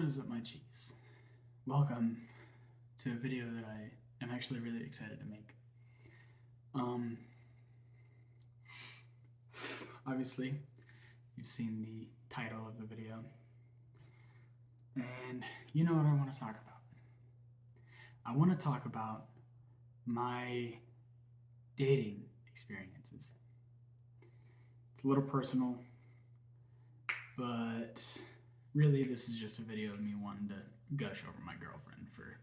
What is up, my G's? Welcome to a video that I am actually really excited to make. Obviously, you've seen the title of the video, and you know what I want to talk about. I want to talk about my dating experiences. It's a little personal, but really this is just a video of me wanting to gush over my girlfriend for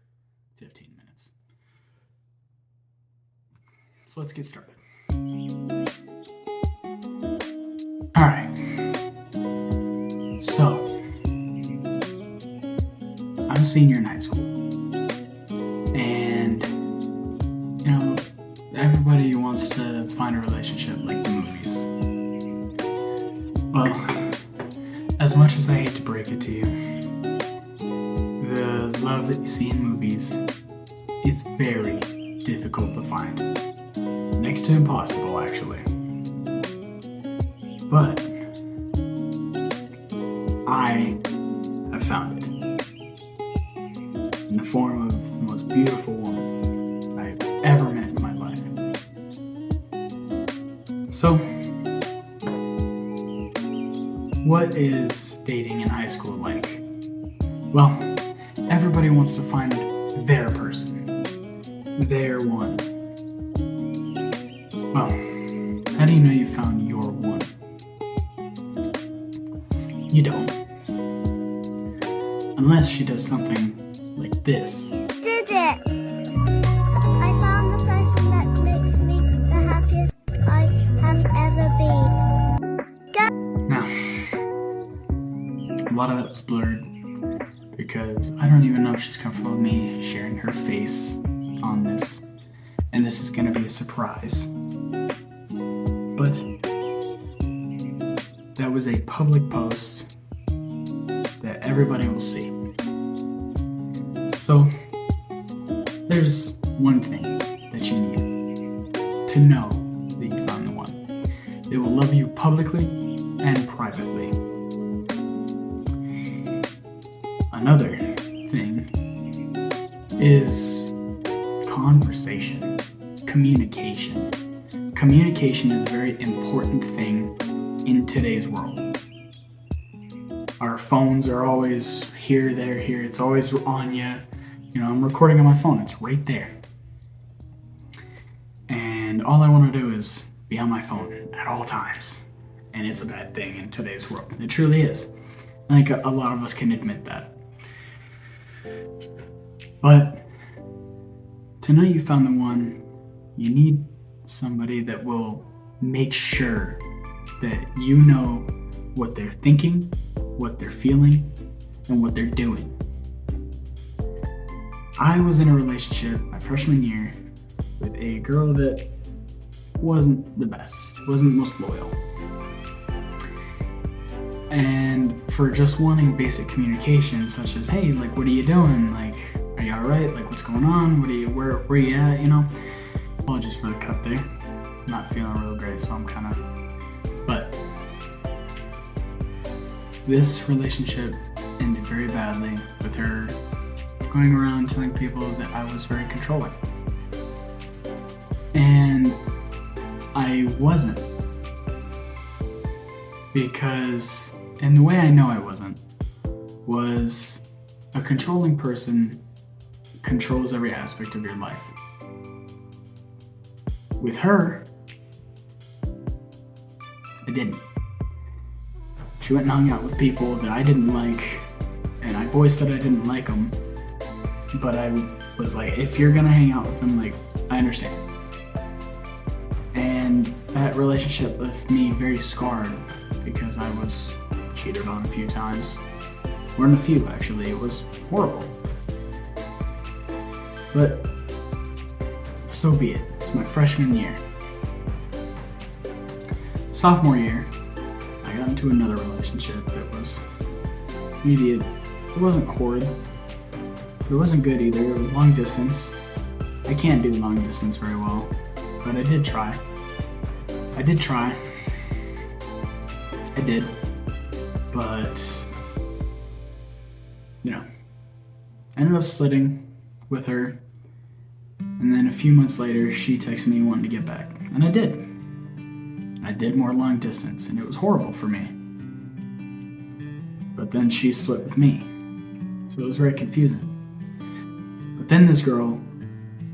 15 minutes. So let's get started. Alright. So, I'm a senior in high school. And, you know, everybody wants to find a relationship like the movies. Well, as much as I hate to break it to you, the love that you see in movies is very difficult to find. Next to impossible, actually. But I have found it in the form of the most beautiful woman I've ever met in my life. So, what is dating in high school like? Well, everybody wants to find their person, their one. Well, how do you know you found your one? You don't. Unless she does something like this. Did it! I found the person that makes me the happiest I have ever been. Now, a lot of that was blurred because I don't even know if she's comfortable with me sharing her face on this, and this is going to be a surprise. But that was a public post that everybody will see. So there's one thing that you need to know that you found the one. They will love you publicly and privately. Another thing is conversation, communication. Communication is a very important thing in today's world. Our phones are always here, there, here. It's always on you. You know, I'm recording on my phone. It's right there. And all I want to do is be on my phone at all times. And it's a bad thing in today's world. It truly is. I think a lot of us can admit that. But to know you found the one, you need somebody that will make sure that you know what they're thinking, what they're feeling, and what they're doing. I was in a relationship my freshman year with a girl that wasn't the best, wasn't the most loyal. And for just wanting basic communication, such as, hey, like, what are you doing? Like, are you all right? Like, what's going on? Where are you at? You know? Apologies for the cut there. Not feeling real great, so I'm kind of. But this relationship ended very badly with her going around telling people that I was very controlling. And I wasn't. Because, and the way I know I wasn't, was a controlling person controls every aspect of your life. With her, I didn't. She went and hung out with people that I didn't like, and I voiced that I didn't like them, but I was like, if you're gonna hang out with them, like, I understand. And that relationship left me very scarred because I was cheated on a few times. More than a few, actually. It was horrible. But so be it. It's my freshman year. Sophomore year, I got into another relationship that was maybe it wasn't horrid. It wasn't good either. It was long distance. I can't do long distance very well, but I did try. I did. But ended up splitting with her. And then a few months later, she texted me wanting to get back. And I did. I did more long distance, and it was horrible for me. But then she split with me. So it was very confusing. But then this girl,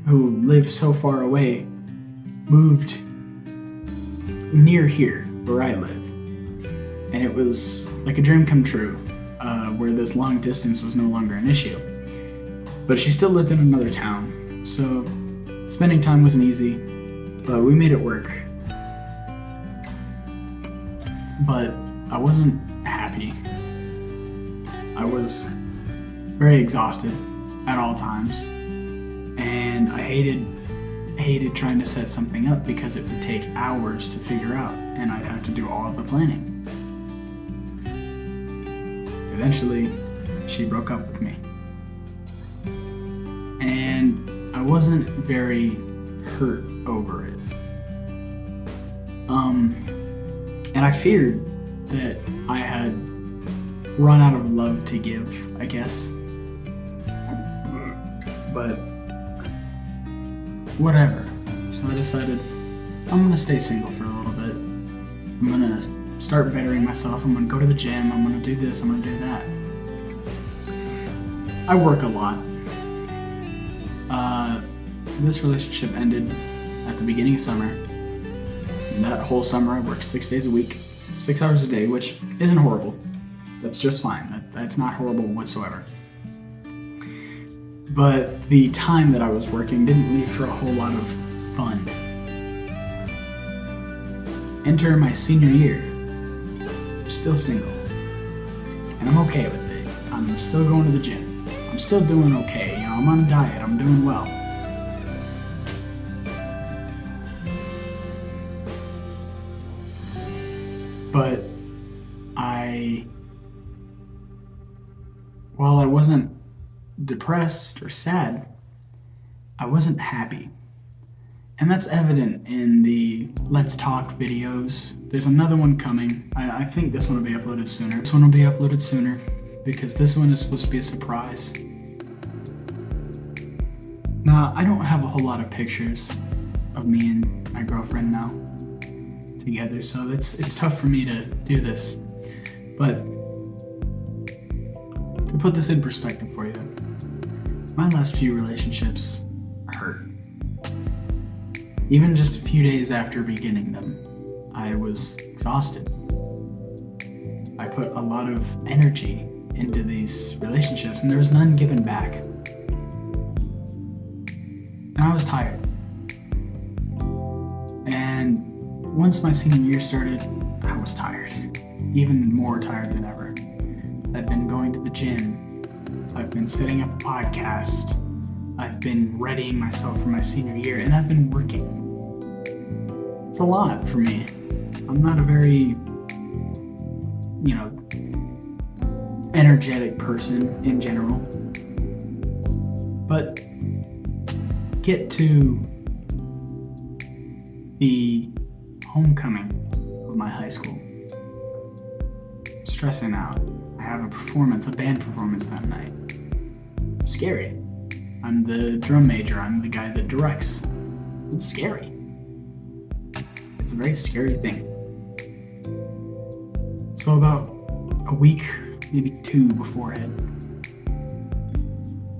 who lived so far away, moved near here, where I live. And it was like a dream come true, where this long distance was no longer an issue. But she still lived in another town, so spending time wasn't easy, but we made it work. But I wasn't happy. I was very exhausted at all times, and I hated trying to set something up because it would take hours to figure out, and I'd have to do all of the planning. Eventually, she broke up with me. And I wasn't very hurt over it. And I feared that I had run out of love to give, I guess. But whatever. So I decided I'm gonna stay single for a little bit. I'm gonna start bettering myself. I'm gonna go to the gym. I'm gonna do this. I'm gonna do that. I work a lot. This relationship ended at the beginning of summer. And that whole summer I worked 6 days a week, 6 hours a day, which isn't horrible. That's just fine. That's not horrible whatsoever. But the time that I was working didn't leave for a whole lot of fun. Enter my senior year. I'm still single. And I'm okay with it. I'm still going to the gym. I'm still doing okay. I'm on a diet. I'm doing well. But while I wasn't depressed or sad, I wasn't happy. And that's evident in the Let's Talk videos. There's another one coming. I think this one will be uploaded sooner. This one will be uploaded sooner because this one is supposed to be a surprise. Now, I don't have a whole lot of pictures of me and my girlfriend now together, so it's tough for me to do this. But to put this in perspective for you, my last few relationships hurt. Even just a few days after beginning them, I was exhausted. I put a lot of energy into these relationships, and there was none given back. And I was tired. And once my senior year started, I was tired. Even more tired than ever. I've been going to the gym. I've been setting up a podcast. I've been readying myself for my senior year, and I've been working. It's a lot for me. I'm not a very, energetic person in general. But get to the homecoming of my high school. Stressing out. I have a band performance that night. Scary. I'm the drum major. I'm the guy that directs. It's scary. It's a very scary thing. So about a week, maybe 2 beforehand,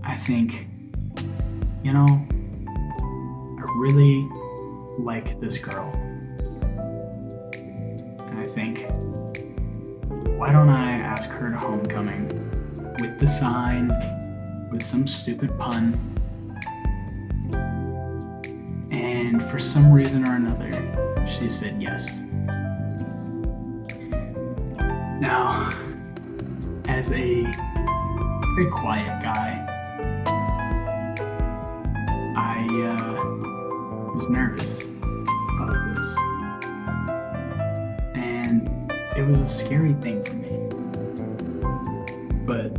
I think, I really like this girl. And I think, why don't I ask her to homecoming with the sign, with some stupid pun, and for some reason or another, she said yes. Now, as a very quiet guy, I was nervous about this. And it was a scary thing for me. But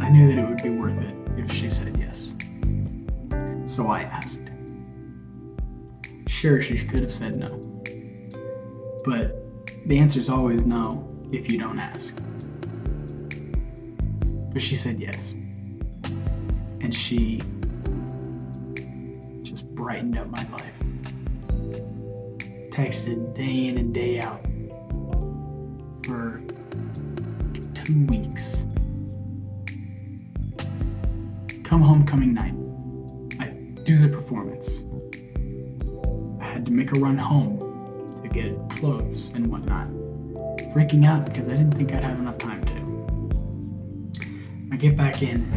I knew that it would be worth it if she said yes. So I asked. Sure, she could have said no. But the answer's always no if you don't ask. But she said yes. And she just brightened up my life. Texted day in and day out for 2 weeks. Come homecoming night, I do the performance. I had to make a run home to get clothes and whatnot. Freaking out because I didn't think I'd have enough time to. I get back in,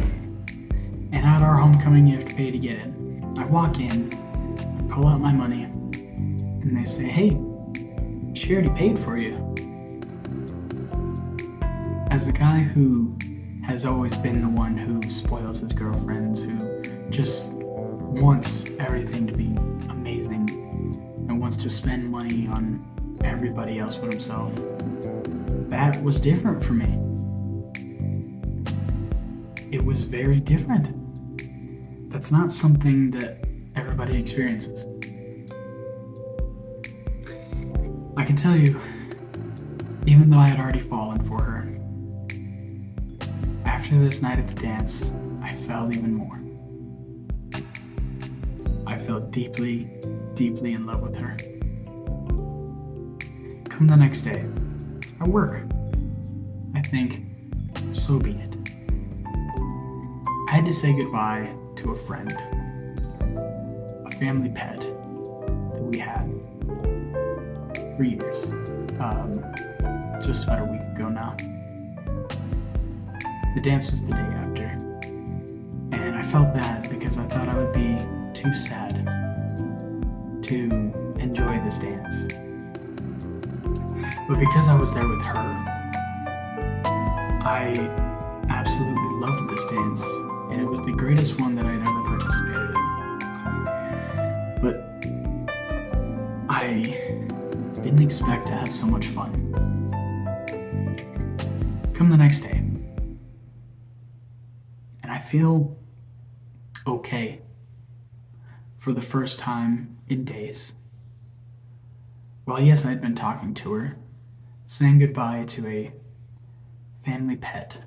and at our homecoming you have to pay to get in. I walk in, I pull out my money, and they say, "Hey, she already paid for you." As a guy who has always been the one who spoils his girlfriends, who just wants everything to be amazing and wants to spend money on everybody else but himself, that was different for me. It was very different. That's not something that everybody experiences. I can tell you, even though I had already fallen for her, after this night at the dance, I fell even more. I fell deeply, deeply in love with her. Come the next day, I work. I think, so be it. I had to say goodbye to a friend, a family pet that we had for years, just about a week ago now. The dance was the day after, and I felt bad because I thought I would be too sad to enjoy this dance. But because I was there with her, I absolutely loved this dance, and it was the greatest one that I'd ever participated in. But I didn't expect to have so much fun. Come the next day, and I feel okay for the first time in days. Well, yes, I'd been talking to her. Saying goodbye to a family pet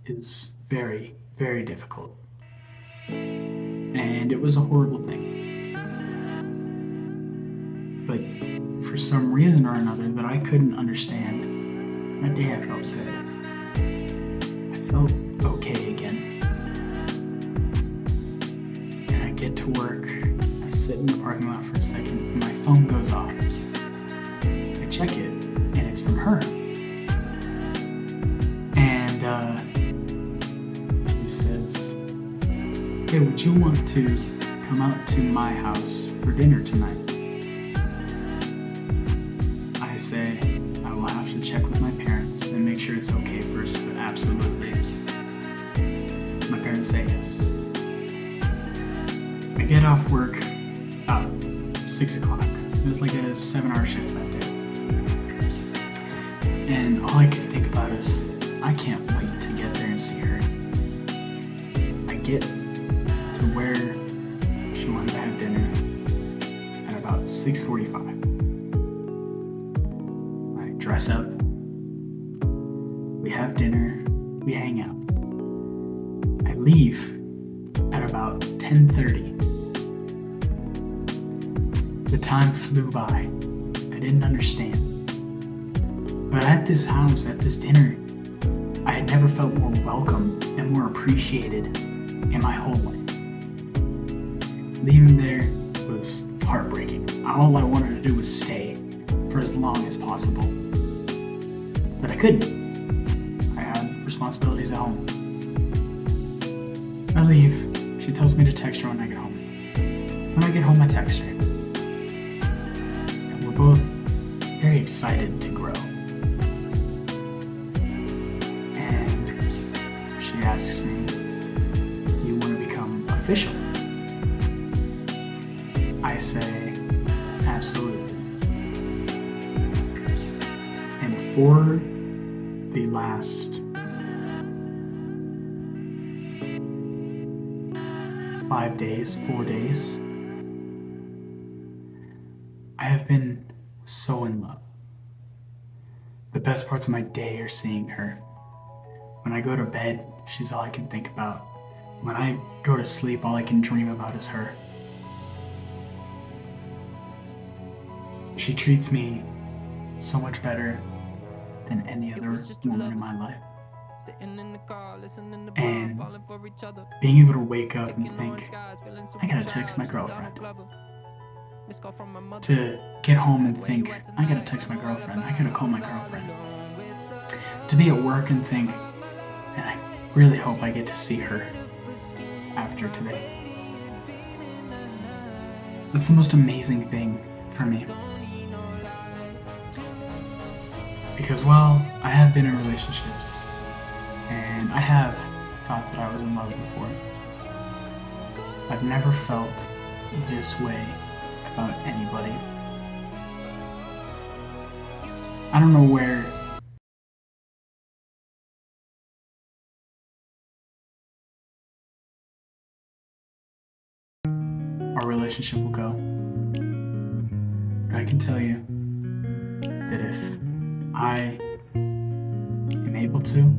is very, very difficult. And it was a horrible thing. But for some reason or another that I couldn't understand, that day I felt good. I felt okay again. And I get to work, I sit in the parking lot for a second, and my phone goes off. I check it, and it's from her. And she says, "Hey, would you want to come out to my house for dinner tonight?" I say, I will have to check with my parents and make sure it's okay first, but absolutely. My parents say yes. I get off work about 6 o'clock. It was like a 7-hour shift that day. And all I can think about is, I can't wait to get there and see her. I get to where she wanted to have dinner at about 6:45. I dress up, we have dinner, we hang out. I leave at about 10:30. The time flew by. I didn't understand. But at this house, at this dinner, I had never felt more welcome and more appreciated in my whole life. Leaving there was heartbreaking. All I wanted to do was stay for as long as possible. But I couldn't. I had responsibilities at home. I leave. She tells me to text her when I get home. When I get home, I text her. And we're both very excited to grow. She asks me, "Do you want to become official?" I say, absolutely. And for the last 4 days, I have been so in love. The best parts of my day are seeing her. When I go to bed, She's all I can think about. When I go to sleep, all I can dream about is her. She treats me so much better than any other woman in my life. And being able to wake up and think, I gotta text my girlfriend. To get home and think, I gotta text my girlfriend, I gotta call my girlfriend. To be at work and think, and I really hope I get to see her after today. That's the most amazing thing for me. Because while I have been in relationships, and I have thought that I was in love before, I've never felt this way about anybody. I don't know where our relationship will go, but I can tell you that if I am able to,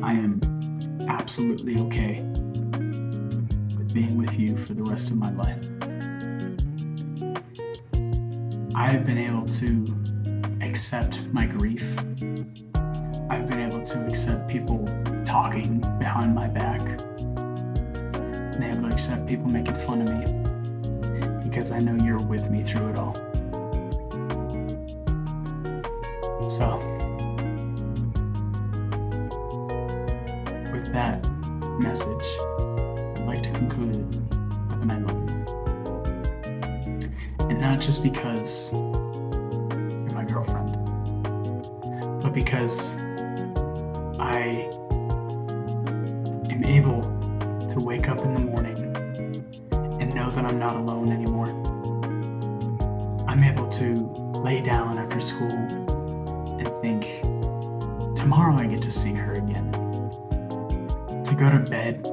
I am absolutely okay with being with you for the rest of my life. I have been able to accept my grief. I've been able to accept people talking behind my back. Been able to accept people making fun of me because I know you're with me through it all. So, with that message, I'd like to conclude it with an I love you. And not just because you're my girlfriend, but because I am able to wake up in the morning and know that I'm not alone anymore. I'm able to lay down after school and think, tomorrow I get to see her again. To go to bed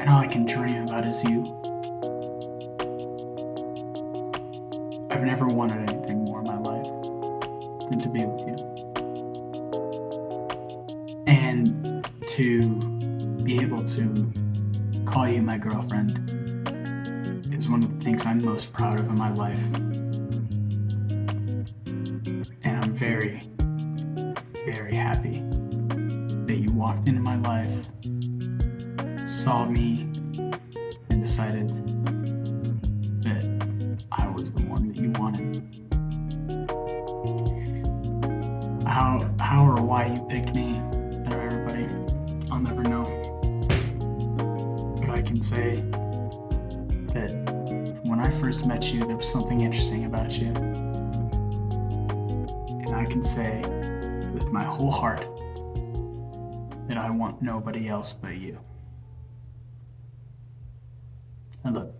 and all I can dream about is you. I've never wanted anything more in my life than to be with you. And to be able to call you my girlfriend is one of the things I'm most proud of in my life. And I'm very, very happy that you walked into my life, saw me, and decided that I was the one that you wanted. How or why you picked me out of everybody, I'll never know. But I can say that when I first met you, there was something interesting about you. And I can say with my whole heart that I want nobody else but you. And look,